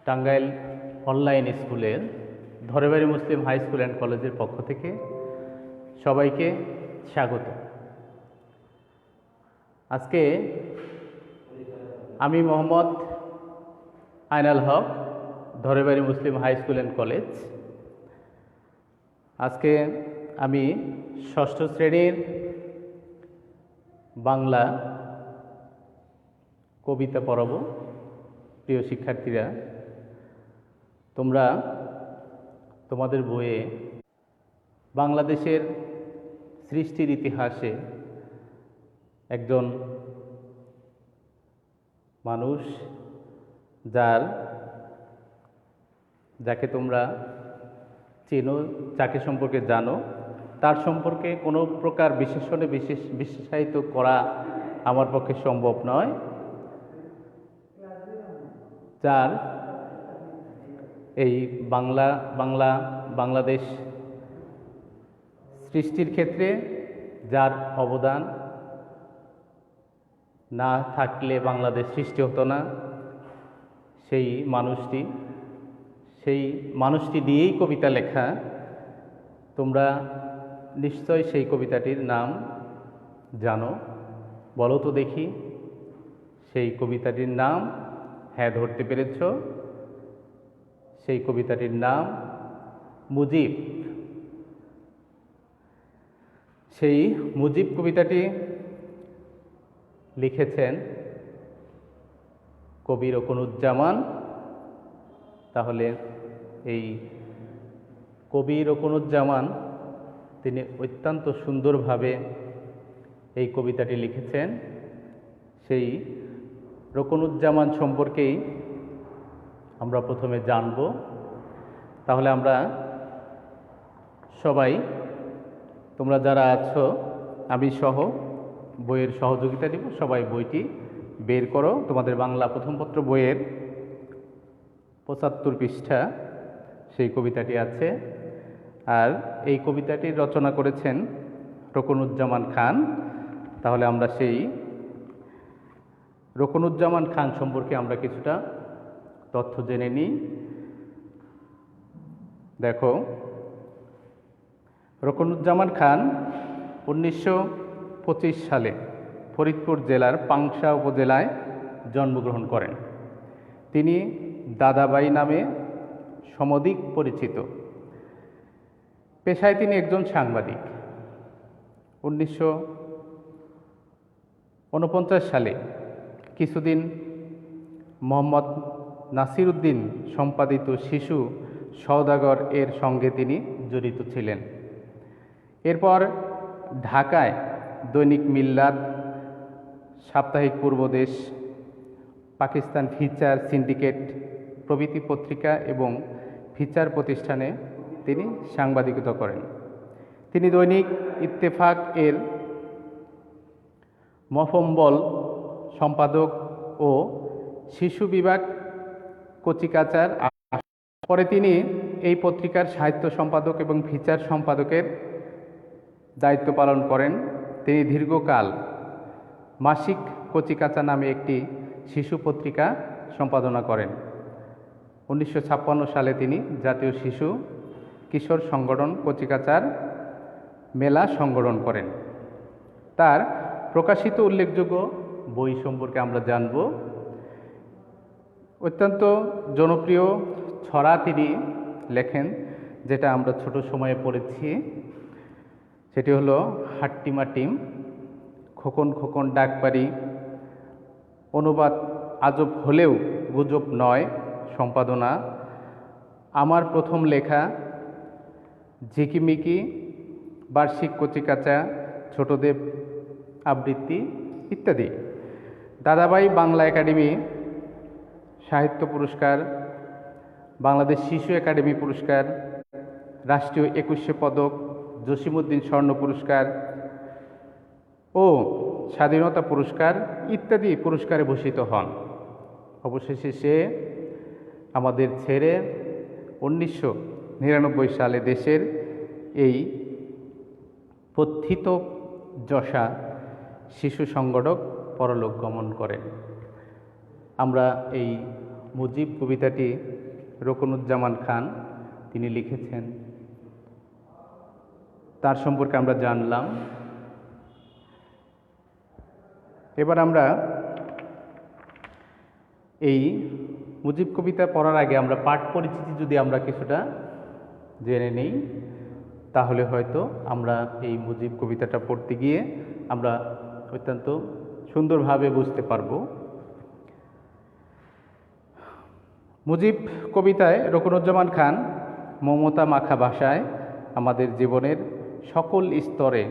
Tangail online স্কুলের ধরেবাড়ি Muslim high school and কলেজের পক্ষ থেকে সবাইকে স্বাগত। আজকে আমি মোহাম্মদ আইনাল হক, ধরেবাড়ি Muslim high school and college. আজকে আমি ষষ্ঠ শ্রেণীর বাংলা কবিতা পড়াবো। প্রিয় শিক্ষার্থীরা, তোমরা তোমাদের বইয়ে বাংলাদেশের সৃষ্টির ইতিহাসে একজন মানুষ যাকে তোমরা চেনো, যাকে সম্পর্কে জানো, তার সম্পর্কে কোনো প্রকার বিশেষণে বিশেষায়িত করা আমার পক্ষে সম্ভব নয়। যার এই বাংলাদেশ সৃষ্টির ক্ষেত্রে যার অবদান না থাকলে বাংলাদেশ সৃষ্টি হতো না, সেই মানুষটি দিয়েই কবিতা লেখা। তোমরা নিশ্চয় সেই কবিতাটির নাম জানো। বলো তো দেখি সেই কবিতাটির নাম। হ্যাঁ, ধরতে পেরেছ। সেই কবিতাটির নাম মুজিব। সেই মুজিব কবিতাটি লিখেছেন কবি রোকনুজ্জামান। তাহলে এই কবি রোকনুজ্জামান তিনি অত্যন্ত সুন্দরভাবে এই কবিতাটি লিখেছেন। সেই রোকনুজ্জামান সম্পর্কেই আমরা প্রথমে জানব। তাহলে আমরা সবাই, তোমরা যারা আছো, আমি সহ বইয়ের সহযোগিতা দিব। সবাই বইটি বের করো। তোমাদের বাংলা প্রথম পত্র বইয়ের 75 পৃষ্ঠা সেই কবিতাটি আছে। আর এই কবিতাটির রচনা করেছেন রোকনুজ্জামান খান। তাহলে আমরা সেই রোকনুজ্জামান খান সম্পর্কে আমরা কিছুটা তথ্য জেনে নিই। দেখো, রোকনুজ্জামান খান 1925 সালে ফরিদপুর জেলার পাংশা উপজেলায় জন্মগ্রহণ করেন। তিনি দাদাবাই নামে সমধিক পরিচিত। পেশায় তিনি একজন সাংবাদিক। 1949 সালে কিছুদিন মোহাম্মদ নাসির উদ্দিন সম্পাদিত শিশু সওদাগর এর সঙ্গে তিনি জড়িত ছিলেন। এরপর ঢাকায় দৈনিক মিল্লাত, সাপ্তাহিক পূর্বদেশ, পাকিস্তান ফিচার সিন্ডিকেট প্রভৃতি পত্রিকা এবং ফিচার প্রতিষ্ঠানে তিনি সাংবাদিকতা করেন। তিনি দৈনিক ইত্তেফাক এর মফম্বল সম্পাদক ও শিশু বিভাগ কচিকাচার। পরে তিনি এই পত্রিকার সাহিত্য সম্পাদক এবং ফিচার সম্পাদকের দায়িত্ব পালন করেন। তিনি দীর্ঘকাল মাসিক কচিকাচা নামে একটি শিশু পত্রিকা সম্পাদনা করেন। 1956 সালে তিনি জাতীয় শিশু কিশোর সংগঠন কচিকাচার মেলা সংগঠন করেন। তার প্রকাশিত উল্লেখযোগ্য বই সম্পর্কে আমরা জানব। অত্যন্ত জনপ্রিয় ছড়া তিনি লেখেন, যেটা আমরা ছোট সময়ে পড়েছি। সেটি হলো হাট্টিমা টিম, খোকন খোকন ডাকবাড়ি, অনুবাদ আজব হলেও গুজব নয়, সম্পাদনা আমার প্রথম লেখা, ঝিকিমিকি, বার্ষিক কচিকাচা, ছোটদেব আবৃত্তি ইত্যাদি। দাদাবাই বাংলা একাডেমি সাহিত্য পুরস্কার, বাংলাদেশ শিশু একাডেমি পুরস্কার, রাষ্ট্রীয় 21শে পদক, জসিমউদ্দিন স্বর্ণ পুরস্কার ও স্বাধীনতা পুরস্কার ইত্যাদি পুরস্কারে ভূষিত হন। অবশেষে সে আমাদের ছেড়ে 1999 সালে দেশের এই প্রথিত যশা শিশু সংগঠক পরলোক গমন করেন। আমরা এই মুজিব কবিতাটি রুকনুজ্জামান খান তিনি লিখেছেন, তার সম্পর্কে আমরা জানলাম। এবার আমরা এই মুজিব কবিতা পড়ার আগে আমরা পাঠ পরিচিতি যদি আমরা কিছুটা জেনে নেই, তাহলে হয়তো আমরা এই মুজিব কবিতাটা পড়তে গিয়ে আমরা অত্যন্ত সুন্দরভাবে বুঝতে পারব। মুজিব কবিতায় রুকনুজ্জামান খান মমতা মাখা ভাষায় আমাদের জীবনের সকল স্তরে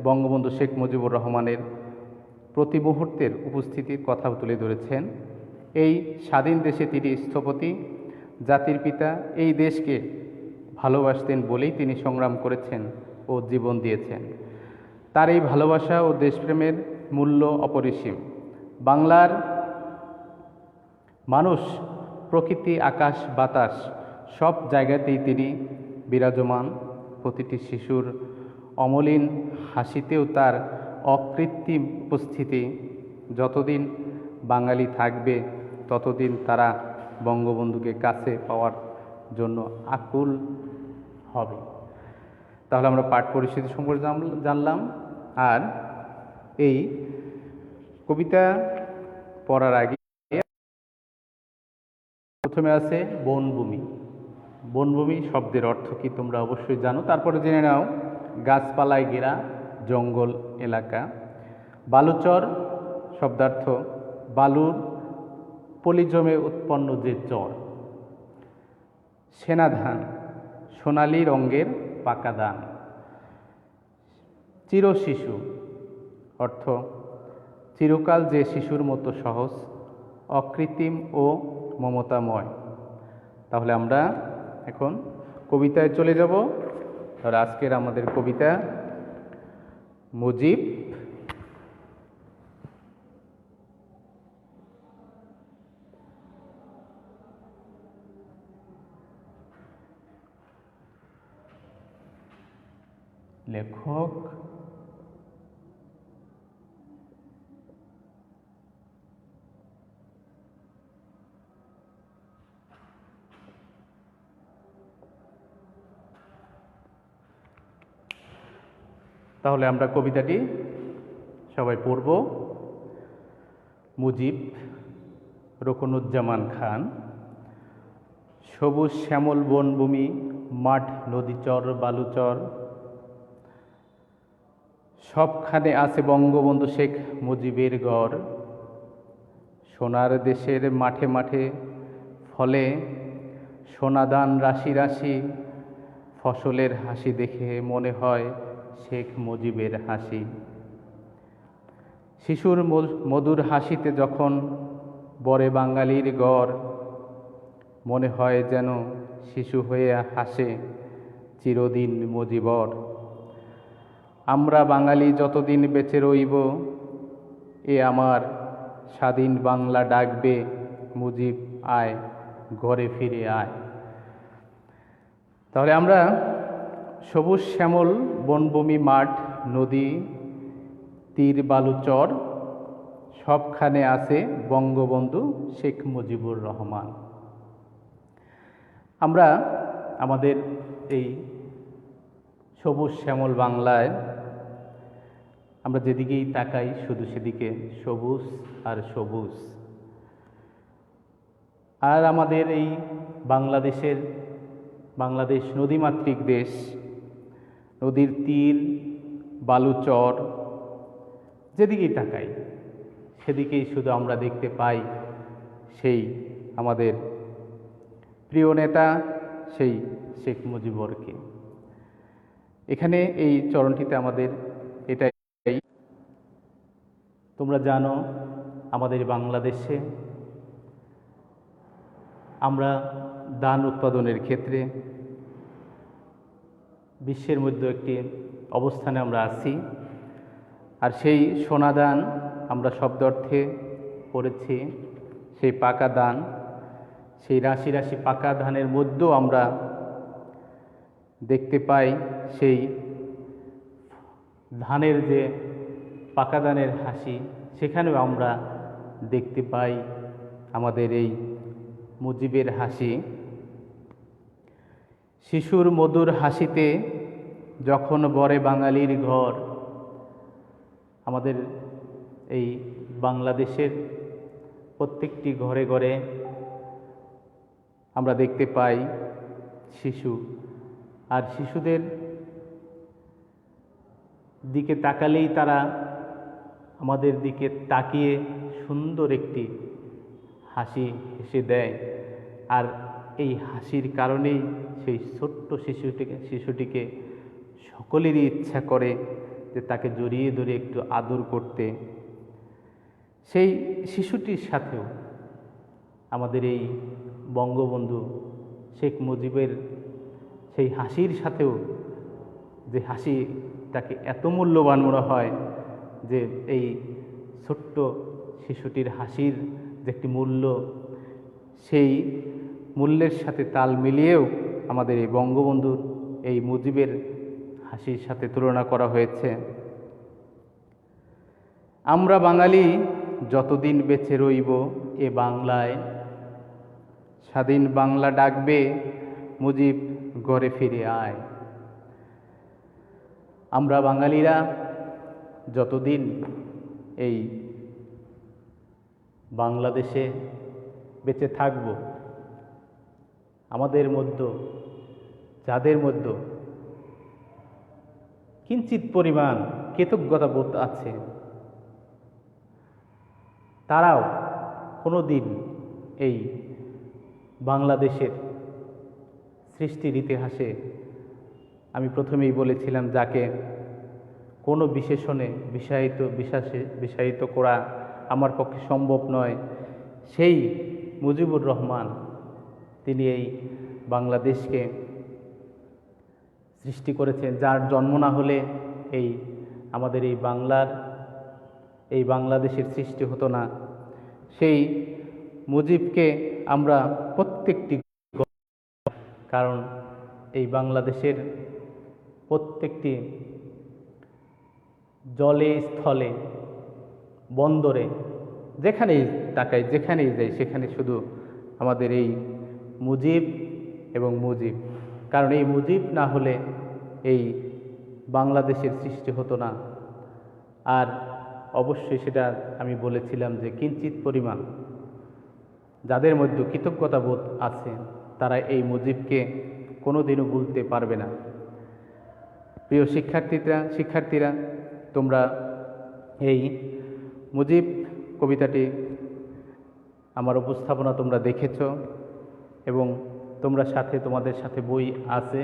বঙ্গবন্ধু শেখ মুজিবুর রহমানের প্রতি মুহূর্তের উপস্থিতির কথা তুলে ধরেছেন। এই স্বাধীন দেশে তিনি স্থপতি, জাতির পিতা। এই দেশকে ভালোবাসতেন বলেই তিনি সংগ্রাম করেছেন ও জীবন দিয়েছেন। তার এই ভালোবাসা ও দেশপ্রেমের মূল্য অপরিসীম। বাংলার মানুষ, প্রকৃতি, আকাশ, বাতাস সব জায়গাতেই তিনি বিরাজমান। প্রতিটি শিশুর অমলিন হাসিতেও তার অকৃত্রিম উপস্থিতি। যতদিন বাঙালি থাকবে ততদিন তারা বঙ্গবন্ধুকে কাছে পাওয়ার জন্য আকুল হবে। তাহলে আমরা পাঠ পরিস্থিতি সম্পর্কে জানলাম। আর এই কবিতা পড়ার আগে প্রথমে আছে বনভূমি। বনভূমি শব্দের অর্থ কি তোমরা অবশ্যই জানো, তারপরে জেনে নাও গাছপালায় ঘেরা জঙ্গল এলাকা। বালুচর শব্দার্থ বালুর পলি জমে উৎপন্ন যে চর। সেনাধান সোনালি রঙের পাকা ধান। চিরশিশু অর্থ চিরকাল যে শিশুর মতো সহজ, অকৃত্রিম ও মমতাময়। তাহলে আমরা এখন কবিতায় চলে যাব। আর আজকের আমাদের কবিতা মুজিব। লেখক তাহলে আমরা কবিতাটি সবাই পড়ব। মুজিব, রুকনুজ্জামান খান। সবুজ শ্যামল বনভূমি, মাঠ, নদী, চর, বালুচর, সবখানে আছে বঙ্গবন্ধু শেখ মুজিবের গড়। সোনার দেশের মাঠে মাঠে ফলে সোনাদান রাশি রাশি। ফসলের হাসি দেখে মনে হয় শেখ মুজিবের হাসি। শিশুর মধুর হাসিতে যখন বরে বাঙালির গড়, মনে হয় যেন শিশু হয়ে হাসে চিরদিন মুজিবর। আমরা বাঙালি যতদিন বেঁচে রইব, এ আমার স্বাধীন বাংলা ডাকবে, মুজিব আয় ঘরে ফিরে আয়। তাহলে আমরা সবুজ শ্যামল বনভূমি, মাঠ, নদী, তীর, বালুচর সবখানে আছে বঙ্গবন্ধু শেখ মুজিবুর রহমান। আমরা আমাদের এই সবুজ শ্যামল বাংলায় আমরা যেদিকেই তাকাই শুধু সেদিকে সবুজ আর সবুজ। আর আমাদের এই বাংলাদেশ নদীমাতৃক দেশ। নদীর তীর, বালুচর যেদিকেই তাকাই সেদিকেই শুধু আমরা দেখতে পাই সেই আমাদের প্রিয় নেতা, সেই শেখ মুজিবরকে। এখানে এই চরণটিতে আমাদের এটাই, তোমরা জানো আমাদের বাংলাদেশে আমরা ধান উৎপাদনের ক্ষেত্রে বিশ্বের মধ্যে একটি অবস্থানে আমরা আছি। আর সেই সোনাদান আমরা শব্দ অর্থে পড়েছি, সেই পাকা ধান, সেই রাশি রাশি পাকা ধানের মধ্যেও আমরা দেখতে পাই সেই ধানের যে পাকা ধানের হাসি, সেখানেও আমরা দেখতে পাই আমাদের এই মুজিবের হাসি। শিশুর মধুর হাসিতে যখন বরে বাঙালির ঘর। আমাদের এই বাংলাদেশের প্রত্যেকটি ঘরে ঘরে আমরা দেখতে পাই শিশু, আর শিশুদের দিকে তাকালেই তারা আমাদের দিকে তাকিয়ে সুন্দর একটি হাসি হেসে দেয়। আর এই হাসির কারণেই সেই ছোট্ট শিশুটিকে সকলেরই ইচ্ছা করে যে তাকে জড়িয়ে ধরে একটু আদর করতে। সেই শিশুটির সাথেও আমাদের এই বঙ্গবন্ধু শেখ মুজিবের সেই হাসির সাথেও যে হাসি তাকে এত মূল্যবান মনে হয় যে এই ছোট্ট শিশুটির হাসির যে একটি মূল্য, সেই মূল্যের সাথে তাল মিলিয়েও আমাদের এই বঙ্গবন্ধুর এই মুজিবের হাসির সাথে তুলনা করা হয়েছে। আমরা বাঙালি যতদিন বেঁচে রইব এ বাংলায়, স্বাধীন বাংলা ডাকবে মুজিব ঘরে ফিরে আয়। আমরা বাঙালিরা যতদিন এই বাংলাদেশে বেঁচে থাকব, আমাদের মধ্যে যাদের মধ্যে কিঞ্চিৎ পরিমাণ কৃতজ্ঞতা বোধ আছে, তারাও কোনো দিন এই বাংলাদেশের সৃষ্টির ইতিহাসে, আমি প্রথমেই বলেছিলাম, যাকে কোনো বিশেষণে বিষায়িত করা আমার পক্ষে সম্ভব নয়, সেই মুজিবুর রহমান, তিনি এই বাংলাদেশকে সৃষ্টি করেছেন, যার জন্ম না হলে এই আমাদের এই বাংলাদেশের সৃষ্টি হতো না। সেই মুজিবকে আমরা প্রত্যেকটি, কারণ এই বাংলাদেশের প্রত্যেকটি জলে স্থলে বন্দরে যেখানেই তাকাই, যেখানেই যাই, সেখানে শুধু আমাদের এই মুজিব এবং মুজিব। কারণ এই মুজিব না হলে এই বাংলাদেশের সৃষ্টি হতো না। আর অবশ্যই সেটা আমি বলেছিলাম যে কিঞ্চিৎ পরিমাণ যাদের মধ্যে কৃতজ্ঞতা বোধ আছে, তারা এই মুজিবকে কোনোদিনও ভুলতে পারবে না। প্রিয় শিক্ষার্থীরা, তোমরা এই মুজিব কবিতাটি, আমার উপস্থাপনা তোমরা দেখেছ, এবং তোমাদের সাথে বই আছে,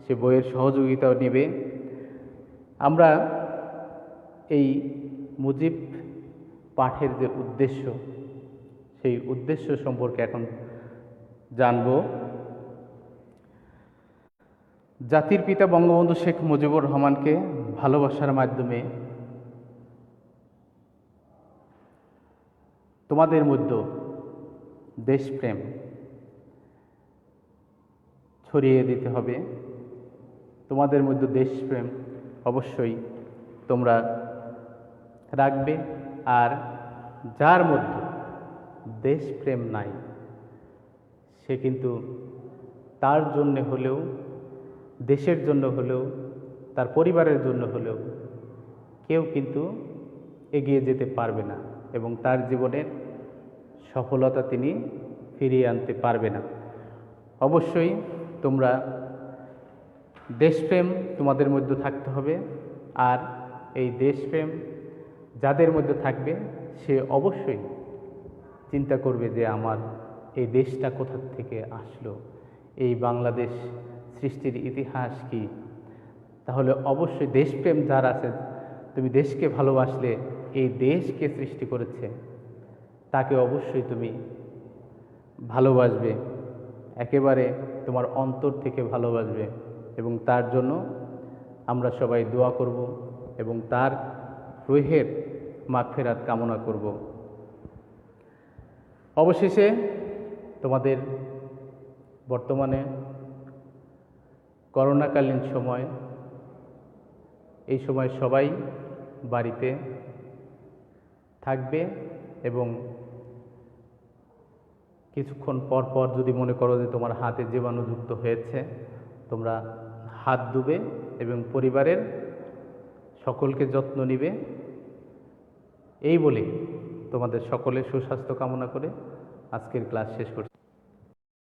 সে বইয়ের সহযোগিতাও নেবে। আমরা এই মুজিব পাঠের যে উদ্দেশ্য, সেই উদ্দেশ্য সম্পর্কে এখন জানব। জাতির পিতা বঙ্গবন্ধু শেখ মুজিবুর রহমানকে ভালোবাসার মাধ্যমে তোমাদের মধ্যে দেশপ্রেম ছড়িয়ে দিতে হবে। তোমাদের মধ্যে দেশপ্রেম অবশ্যই তোমরা রাখবে। আর যার মধ্যে দেশপ্রেম নাই, সে কিন্তু তার জন্য হলেও, দেশের জন্য হলেও, তার পরিবারের জন্য হলেও কেউ কিন্তু এগিয়ে যেতে পারবে না, এবং তার জীবনের সফলতা তিনি ফিরিয়ে আনতে পারবে না। অবশ্যই তোমরা দেশপ্রেম তোমাদের মধ্যে থাকতে হবে। আর এই দেশপ্রেম যাদের মধ্যে থাকবে, সে অবশ্যই চিন্তা করবে যে আমার এই দেশটা কোথা থেকে আসলো, এই বাংলাদেশ সৃষ্টির ইতিহাস কি। তাহলে অবশ্যই দেশপ্রেম যার আছে, তুমি দেশকে ভালোবাসলে, এই দেশকে সৃষ্টি করেছে তাকে অবশ্যই তুমি ভালোবাসবে, একেবারে তোমার অন্তর থেকে ভালোবাসবে। এবং তার জন্য আমরা সবাই দোয়া করব এবং তার রুহের মাগফিরাত কামনা করব। অবশেষে তোমাদের বর্তমানে করোনাকালীন সময়, এই সময় সবাই বাড়িতে থাকবে এবং কিছুক্ষণ পর পর যদি মনে করো যে তোমার হাতে জীবাণুযুক্ত হয়েছে, তোমরা হাত ধুবে এবং পরিবারের সকলকে যত্ন নিবে। এই বলে তোমাদের সকলের সুস্বাস্থ্য কামনা করে আজকের ক্লাস শেষ করছি।